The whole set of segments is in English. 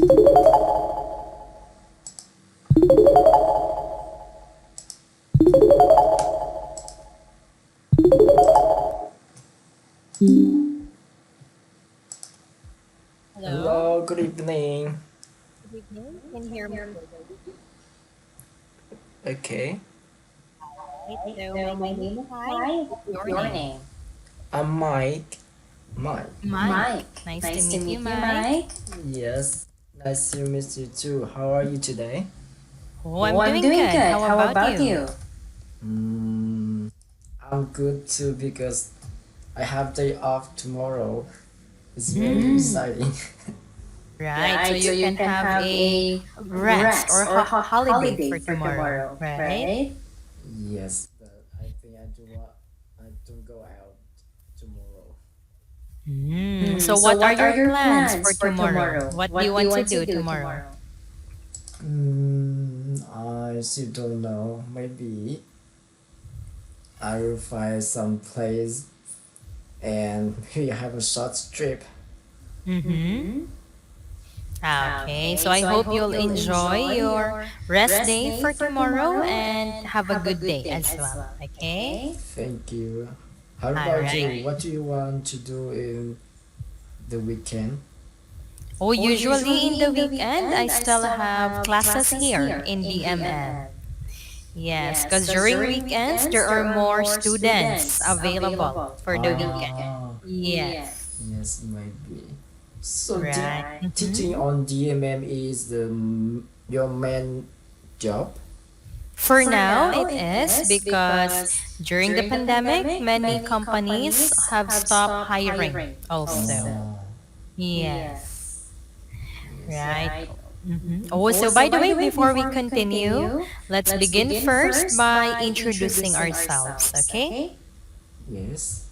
Hello. Hello, good evening. Good evening. Can you hear me Okay, right? Right. So So my my name is name is Kai. Kai. What's What's your your name? name? I'm Mike. Mike. Mike. Mike. Nice to Nice to meet you, meet you, Mike. Mike. Yes, nice to meet you too. How are you today? Oh, Oh, I'm I'm doing doing good. good. How How about about you? you? Mm, I'm good too because I have day off tomorrow. It's very Mm, exciting. right. So Right. So you you can can have have a a rest or rest or holiday holiday for for tomorrow, tomorrow, right? right? Yes, but I think I don't go out tomorrow. So So what are what are your your plans for plans for tomorrow? tomorrow? What do you What do you want to want to do do tomorrow? tomorrow? I still don't know. Maybe I will find some place and we have a short trip. Mm-hmm. Mm-hmm. Okay, so Okay. I So I hope hope you'll you'll enjoy enjoy your your rest rest day day for for tomorrow tomorrow and and have a have a good good day day as as well. well. Okay? Okay. Thank you. How All about right. you? What do you want to do in the weekend? Oh, Oh, usually in usually the in the weekend, I weekend, I still still have have classes classes here here in in DMM. DMM. Yes, Yes, because because during during weekends, there weekends, are there are more more students students available available for the for the weekend. weekend. Ah, Yes, Yes. yes, maybe. So right. Right. teaching on DMM is your main job? For For now, now, it it is is because because during the during the pandemic, pandemic, many many companies companies have have stopped stopped hiring hiring also. also. Oh, Yes, Yes. yes. right. Right. Oh, Oh, so so by the by way, the way, before we before we continue, continue, let's let's begin begin first first by by introducing introducing ourselves, ourselves, okay? okay? Yes.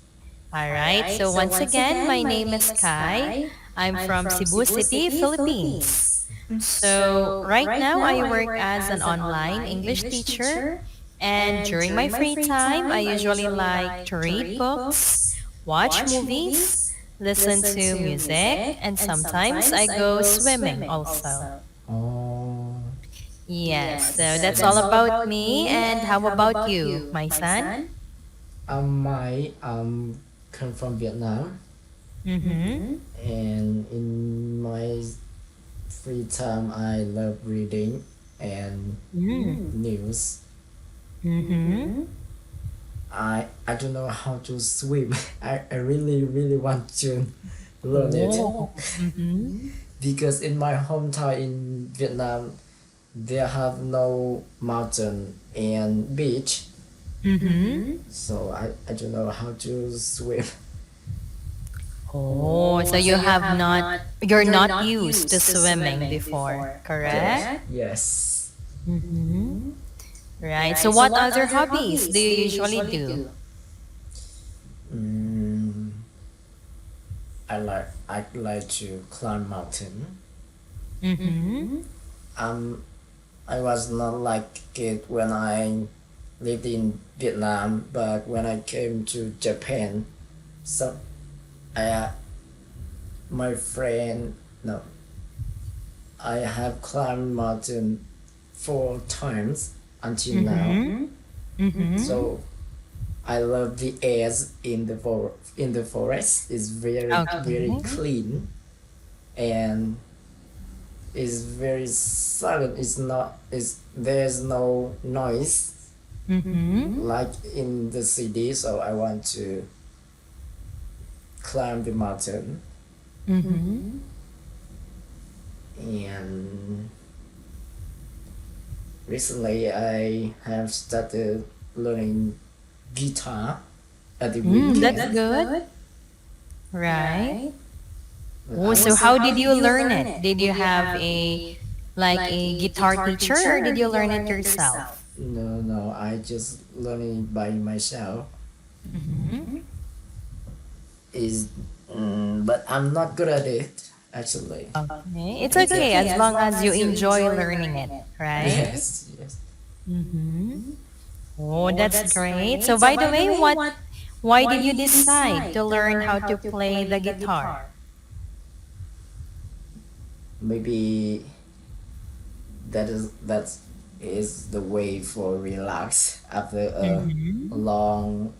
All All right. right. So So once once again, again, my my name name is is Kai. Kai. I'm I'm from from Cebu Cebu City, City, Philippines. Philippines. So So right right now now I I work work as an as an online online English English teacher, teacher. and And during my during my free free time, I time, I usually usually like like to to read read books, books, watch watch movies, movies, listen listen to to music, music, and and sometimes I sometimes I go go swimming swimming also. also. Oh, Yes, Yes, so so that's okay. all that's all about about me. me. And And how how about about you, you, my my son? son? I come from Vietnam, Mm-hmm. Mm-hmm. and in my free time, I love reading and Mm. Mm. news. Mm-hmm. Mm-hmm. I don't know how to swim. I really want to learn it Oh. Oh. Mm-hmm. Mm-hmm. because in my hometown in Vietnam, they have no mountain and beach, Mm-hmm. Mm-hmm. so I don't know how to swim. Oh, so Oh, so you you have have not, not, you're you're not not used to used to swimming swimming before, before, correct? Yes, correct? yes. Mm-hmm. Mm-hmm. Right. So Right. So what what other other hobbies do hobbies you do you usually usually do? do? Mm, I like to climb mountain. Mm-hmm. Mm-hmm. Um, I was not like it when I lived in Vietnam, but when I came to Japan, so I my friend no, I have climbed mountain 4 times until now. Mm-hmm. Mm-hmm. Mm-hmm. Mm-hmm. So I love the air in the forest. It's very Okay. Okay. clean and is very silent. It's not is there's no noise Mm-hmm. Mm-hmm. like in the city. So I want to climb the mountain, Mm-hmm. Mm-hmm. and recently I have started learning guitar at the That's weekend. That's good. good. Right. Right. But Oh, Oh, so so how how did did you you learn learn it? it? Did you Did you have have a a like like a a guitar guitar teacher or teacher did or you did you learn it learn it yourself? yourself? no, I just learning by myself. Mm-hmm. Mm-hmm. Is but I'm not good at it actually. Okay. It's It's okay okay as as long long as you as you enjoy enjoy learning it, learning it, right? right? Yes. Mm-hmm. Mm-hmm. Oh, Oh, that's that's great. So great. So by the by the way, way, why why did you did you decide to decide to learn learn how how to to play the play the guitar? guitar? maybe that is the way for relax after a Mm-hmm.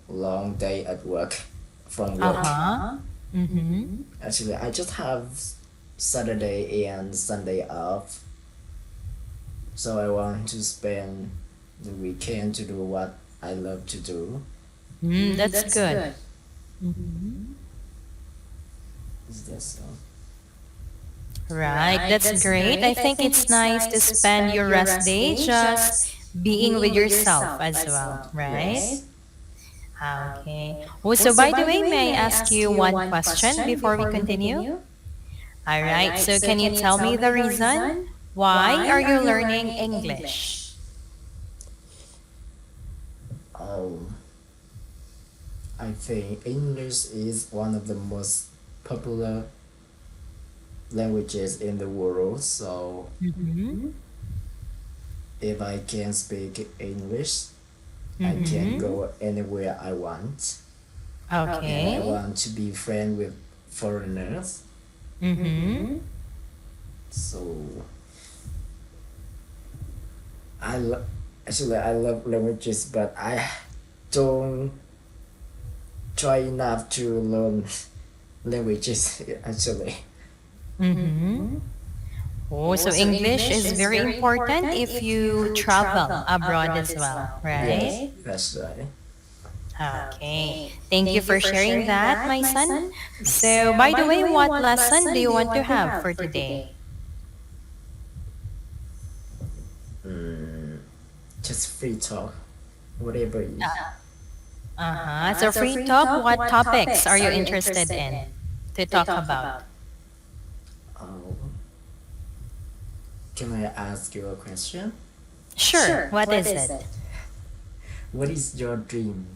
long day at work from work. Uh-huh. Mm-hmm. Actually, I just have Saturday and Sunday off, so I want to spend the weekend to do what I love to do. That's good. Mm-hmm. Is that so? Right. That's great. I think it's nice to spend your rest day just being with yourself as well, right? Yes. Okay. Oh, so by the way, may I ask you one question before we continue? All right. So can you tell me the reason why are you learning English? Um, I think English is one of the most popular languages in the world. So Mm-hmm. if I can speak English, I can Mm-hmm. go anywhere I want, and I Okay. want to be friend with foreigners. Mm-hmm. So I lo- actually I love languages, but I don't try enough to learn languages actually. Mm-hmm. Oh, so English is very important if you travel abroad as well, right? Yes, that's right. Okay. Thank you for sharing that, my son. So, by the way, what lesson do you want to have for today? Mm, just free talk, whatever is. Uh-huh. So, free talk, what topics are you interested in to talk about? Oh, can I ask you a question? Sure. What is it? What is your dream?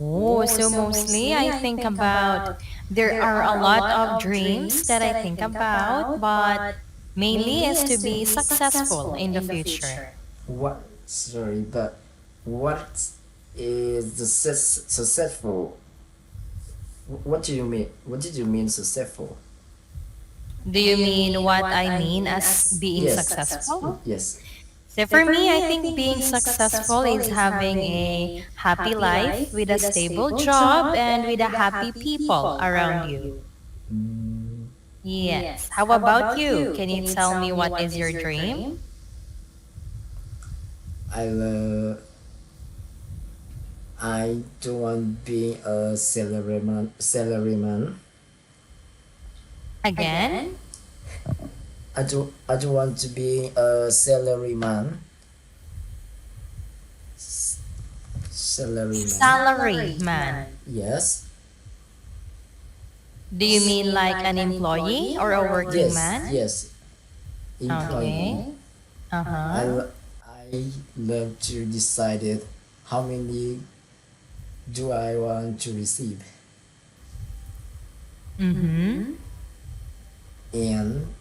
Oh, so mostly I think about there are a lot of dreams that I think about, but mainly is to be successful in the future. What? Sorry, but what is the successful? What do you mean? What did you mean successful? Do you mean what I mean as being Yes. successful? Yes. So for me, I think being successful is having a happy life with a stable job and with a happy people around you. Mm, Yes. How about you? Can you tell me what is your dream? I love. I don't want being a salaryman. Salaryman. Again? I don't want to be a salaryman. Salaryman. Salary man. Yes. Do you mean like an employee or a working Yes. man? Yes. Okay. Employee. Uh-huh. I love to decide it how many do I want to receive, Mm-hmm. and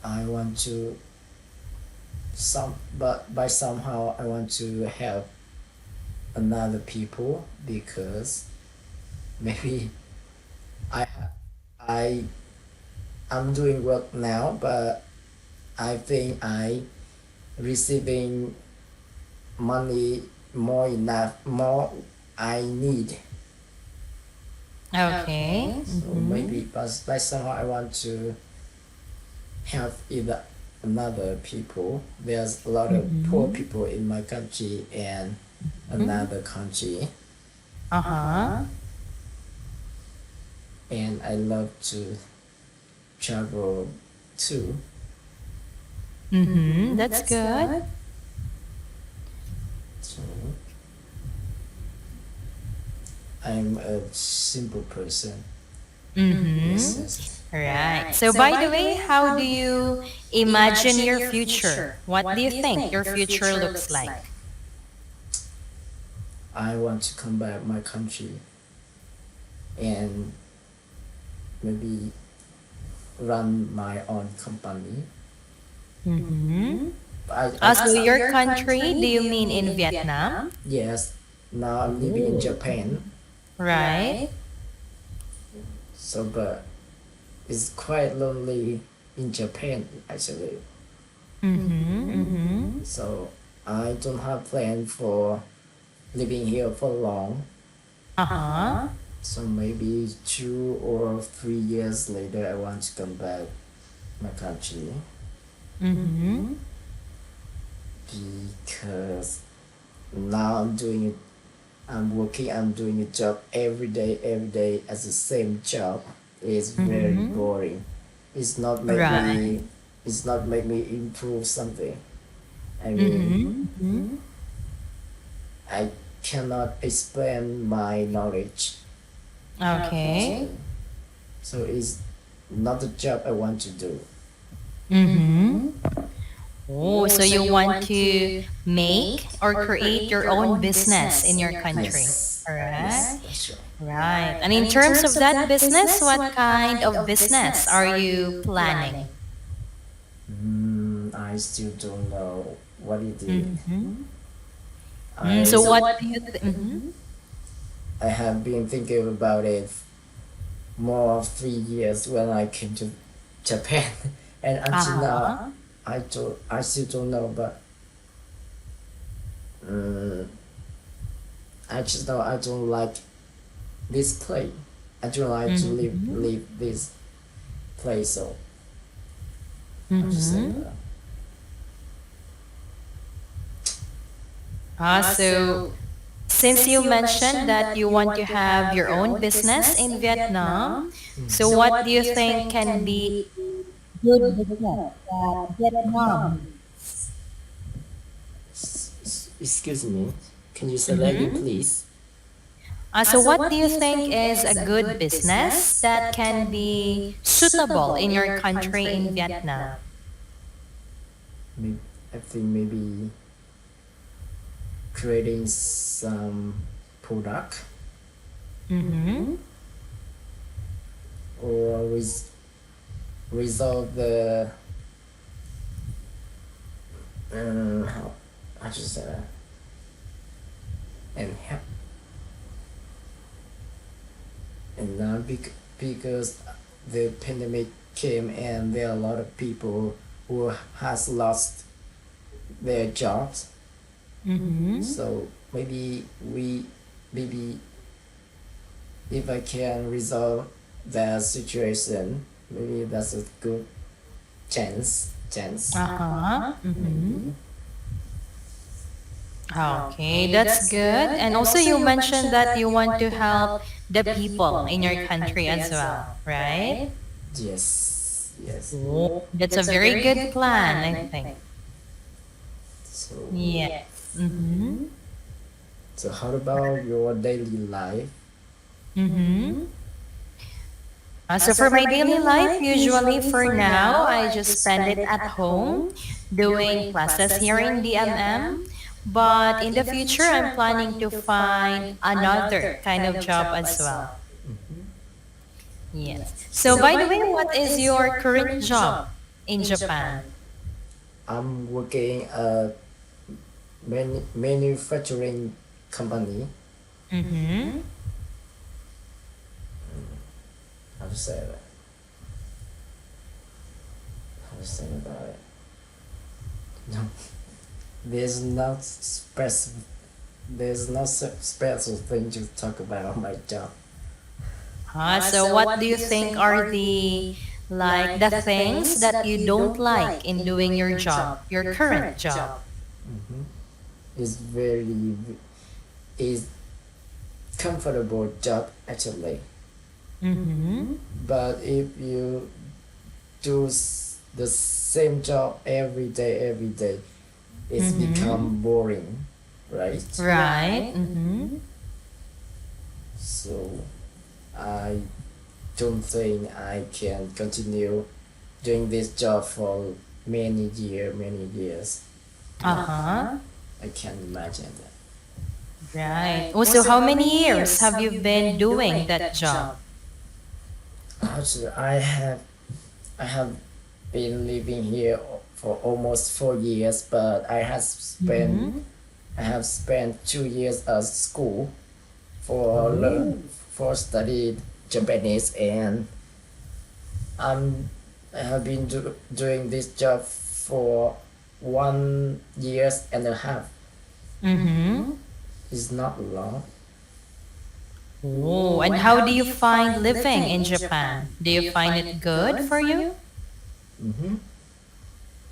I want to but by somehow I want to help another people because maybe I I I'm doing work now, but I think I receiving money more I need. Okay. So maybe by somehow I want to help either another people. There's a lot of poor people in my country and another country, Uh-huh. and I love to travel too. Mm-hmm. That's good. So I'm a simple person. Mm-hmm. Yes. Right. So by the way, how do you imagine your future? What do you think your future looks like? I want to come back my country and maybe run my own company. Mm-hmm. I So your country, do you mean in Vietnam? yes. Now I'm living in Japan. Right. So but it's quite lonely in Japan actually. Mm-hmm. Mm-hmm. So I don't have plan for living here for long. Uh-huh. So maybe 2 or 3 years later, I want to come back my country Mm-hmm. because now I'm doing it. I'm working. I'm doing a job every day as the same job. It's very Mm-hmm. boring. It's not make Right. me. It's not make me improve something. I mean, Mm-hmm. Mm-hmm. I cannot expand my knowledge. Okay. So, so it's not the job I want to do. Mm-hmm. Oh, so you want to make or create your own business in your country, Yes, correct? yes, that's right. Right. And in terms of that business, what kind of business are you planning? I still don't know what it is. Mm-hmm. So I what do you think? I have been thinking about it more of 3 years when I came to Japan, and until Uh-huh. now I still don't know. But um, I just know I don't like this place. I don't like to Mm-hmm. leave this place. So I just say Mm-hmm. that. So since you mentioned that you want to have your own business in Vietnam, so what do you think can be good business that Vietnam? Excuse me. Can you say that again, Mm-hmm. please? So what do you think is a good business that can be suitable in your country in Vietnam? Maybe, I think maybe creating some product Mm-hmm. or resolve the how to say that and help and now because the pandemic came and there are a lot of people who has lost their jobs. Mm-hmm. So maybe if I can resolve that situation, maybe that's a good chance Uh-huh. Mm-hmm. maybe. Okay, that's good. And also you mentioned that you want to help the people in your country as well, right? Yes. Oh, that's a very good plan, I think. So Yes. Mm-hmm. so how about your daily life? Mm-hmm. So for my daily life, usually for now, I just spend it at home doing classes here in DMM. But in the future, I'm planning to find another kind of job as well. Yes. So by the way, what is your current job in Japan? I'm working at manufacturing company. Mm-hmm. How to say that? How to say about it? No, there's not specific. There's no special thing to talk about on my job. So what do you think are the things that you don't like in doing your job, your current job? Mm-hmm. It's very is comfortable job actually. Mm-hmm. But if you do the same job every day, it's Mm-hmm. become boring, right? Right. Mm-hmm. So I don't think I can continue doing this job for many years. Uh-huh. I can't imagine that. Right. Also, how many years have you been doing that job? Actually, I have been living here for almost 4 years, but Mm-hmm. I have spent 2 years at school for Oh. learn for studied Japanese and I'm I have been doing this job for 1 years and a half. Mm-hmm. It's not long. Oh, and how do you find living in Japan? Do you find it good for you? Mm-hmm.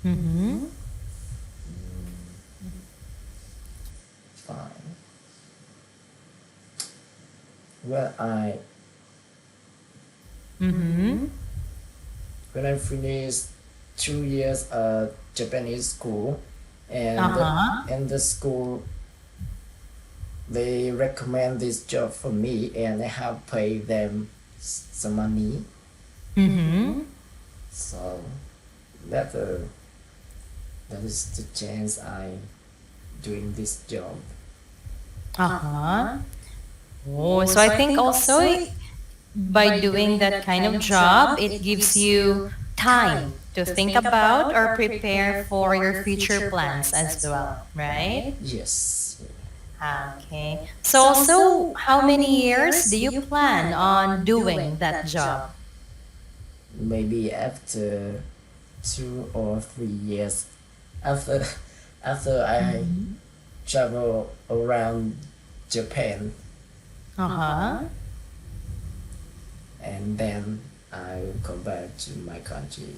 Mm-hmm. Fine. Well, I Mm-hmm. when I finished 2 years at Japanese school, and Uh-huh. the school they recommend this job for me, and I have paid them some money. Mm-hmm. So that that is the chance I doing this job. Uh-huh. Oh, so I think also by doing that kind of job, it gives you time to think about or prepare for your future plans as well, right? Yes, Okay. So also, how many years do you plan on doing that job? maybe after 2 or 3 years after I Mhm. travel around Japan, Uh-huh. and then I will come back to my country.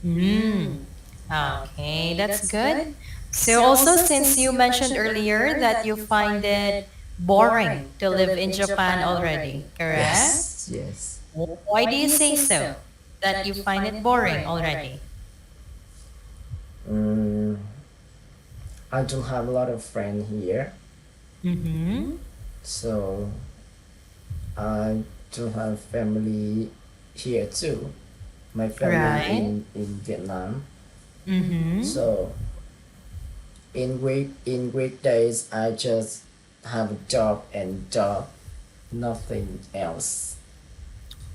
Mm. Okay, that's good. So also, since you mentioned earlier that you find it boring to live in Japan already, correct? Yes, yes. Why do you say so? That you find it boring already? Mm, I don't have a lot of friends here, Mm-hmm. so I don't have family here too. My family Right. in Vietnam. Mm-hmm. So in weekdays I just have a job and job, nothing else.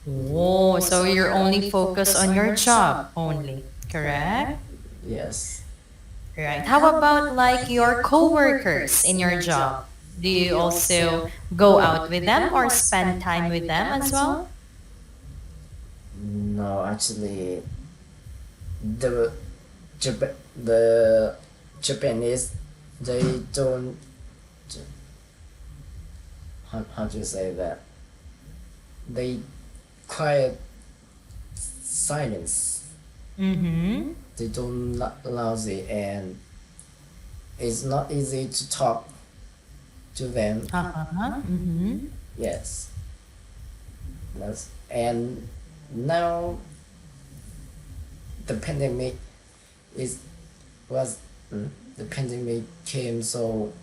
Oh, so you're only focused on your job only, correct? Yes. Right. How about like your coworkers in your job? Do you also go out with them or spend time with them as well? No, actually, the the Japanese, they don't, how do you say that? They quiet silence. Mm-hmm. They don't lousy, and it's not easy to talk to them. Uh-huh. Mm-hmm. Yes. And now the pandemic is was the pandemic came, so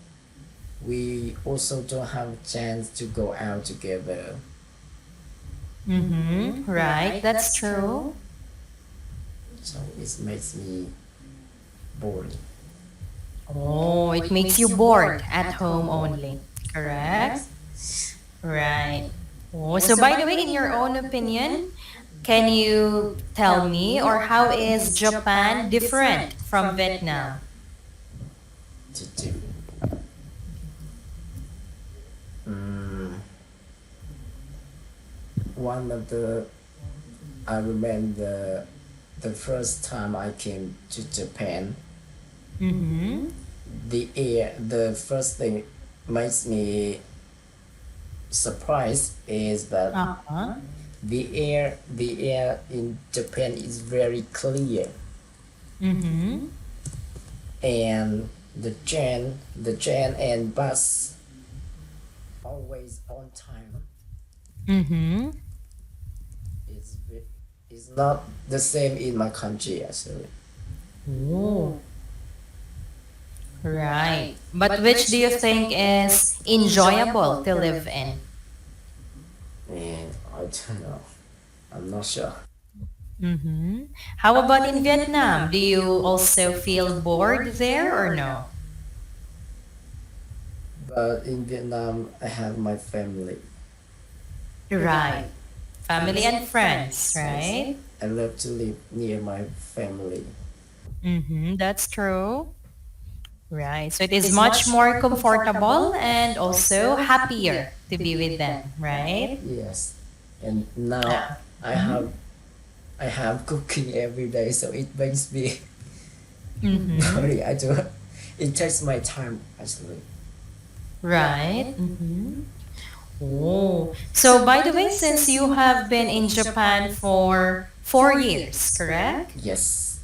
we also don't have a chance to go out together. Mm-hmm. Right, that's true. So it makes me bored. Oh, it makes you bored at home only, correct? Right. Oh, so by the way, in your own opinion, can you tell me or how is Japan different from Vietnam? To do. Mm, one of the I remember the first time I came to Japan, Mm-hmm. the first thing makes me surprised is that Uh-huh. the air in Japan is very clear, Mm-hmm. and the train and bus always on time. Mm-hmm. It's it's not the same in my country actually. Oh, right. But which do you think is enjoyable to live in? And I don't know. I'm not sure. Mm-hmm. How about in Vietnam? Do you also feel bored there or no? But in Vietnam, I have my family. Right. Family and friends, Yes. right? I love to live near my family. Mm-hmm. That's true. Right. So it is much more comfortable and also happier to be with them, right? Yes. And now Ah. I Mhm. have I have cooking every day, so it makes me Mm-hmm. sorry. I do. It takes my time actually. Right. Mm-hmm. Oh, so by the way, since you have been in Japan for 4 years, correct? Yes.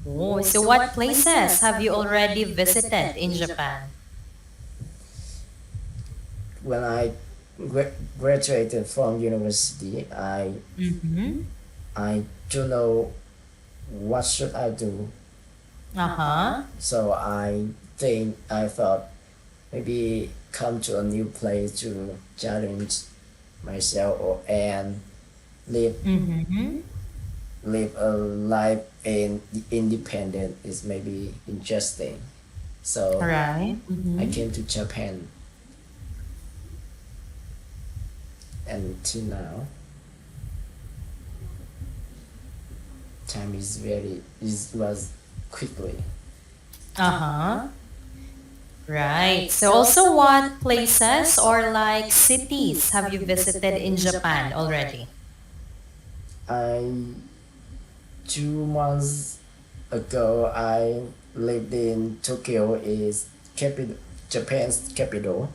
Oh, so what places have you already visited in Japan? When I graduated from university, Mm-hmm. I don't know what should I do. Uh-huh. So I thought maybe come to a new place to challenge myself and live Mm-hmm. live a life in independent is maybe interesting. So Right. I Mm-hmm. came to Japan and till now time is very is was quickly. Uh-huh. Right. So also what places or like cities have you visited in Japan already? I 2 months ago I lived in Tokyo is capital Japan's capital.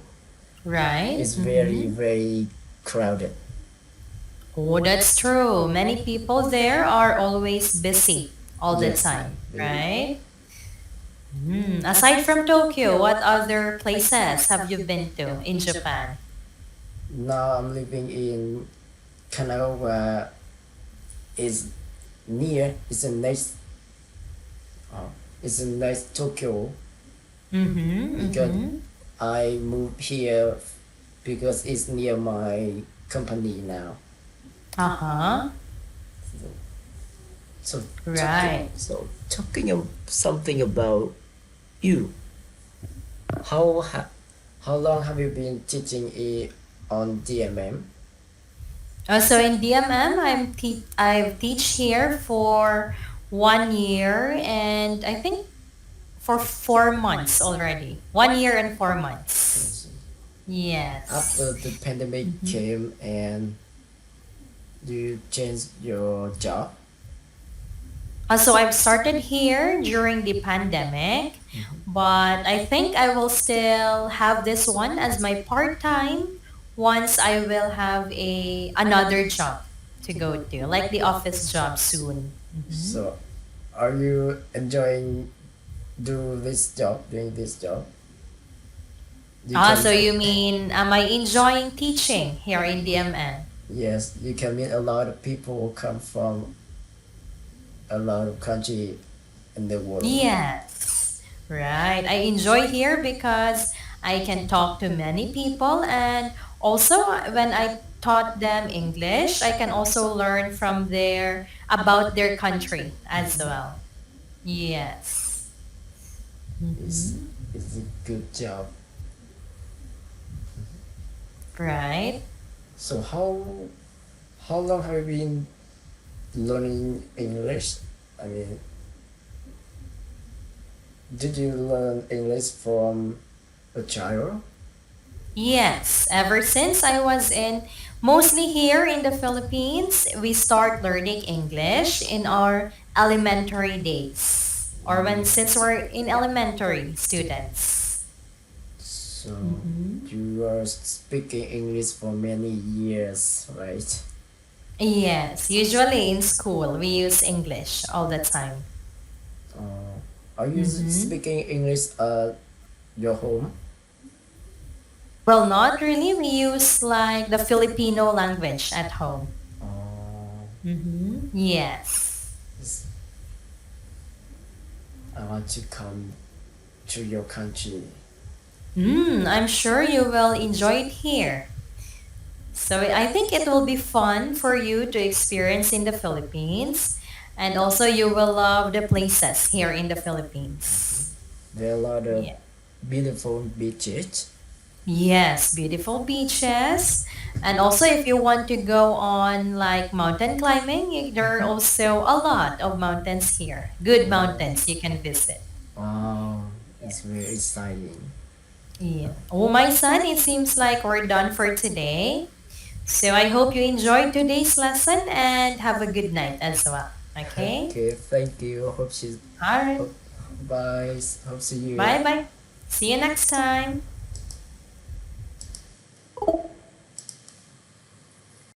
Right. It's very Mm-hmm. very crowded. Oh, that's true. Many people there are always busy all the Yes, time, very. right? Aside from Tokyo, what other places have you been to in Japan? Now I'm living in Kanagawa is near it's a next uh, it's a next Tokyo Mm-hmm. because Mm-hmm. I moved here because it's near my company now. Uh-huh. So Right. talking of something about you. How ha- how long have you been teaching on DMM? So in DMM, I've teach here for 1 year and I think for 4 months already. 1 year and 4 months. Yes. After Yes. the pandemic Mhm. came and you changed your job. So I've started here during the pandemic, but I think I will still have this one as my part-time once I will have a another job to go to, like the office job soon. Mhm. So are you enjoying doing this job? You can So you mean, am I enjoying teaching here in DMN? yes, you can meet a lot of people who come from a lot of country in the world. Yes, right. I enjoy here because I can talk to many people, and also when I taught them English, I can also learn from their about their country as well. Yes. It's Mhm. it's a good job. Right. So how long have you been learning English? I mean, did you learn English from a child? Yes, ever since I was in, mostly here in the Philippines, we start learning English in our elementary days, or when since we're in elementary students. So Mm-hmm. you are speaking English for many years, right? Yes, usually in school we use English all the time. Are you Mm-hmm. speaking English at your home? Well, not really. We use like the Filipino language at home. Uh, Mm-hmm. Yes. yes, I want to come to your country. I'm sure you will enjoy it here. So I think it will be fun for you to experience in the Philippines. And also you will love the places here in the Philippines. There are a lot of Yeah. beautiful beaches. Yes, beautiful beaches. And also if you want to go on like mountain climbing, there are also a lot of mountains here. Good mountains you can visit. Wow, it's very exciting. Yeah. Oh, my son, it seems like we're done for today. So I hope you enjoyed today's lesson and have a good night as well. Okay? Okay, thank you. Hope she's All right. hope, bye. Hope see you. Bye bye. See you next time.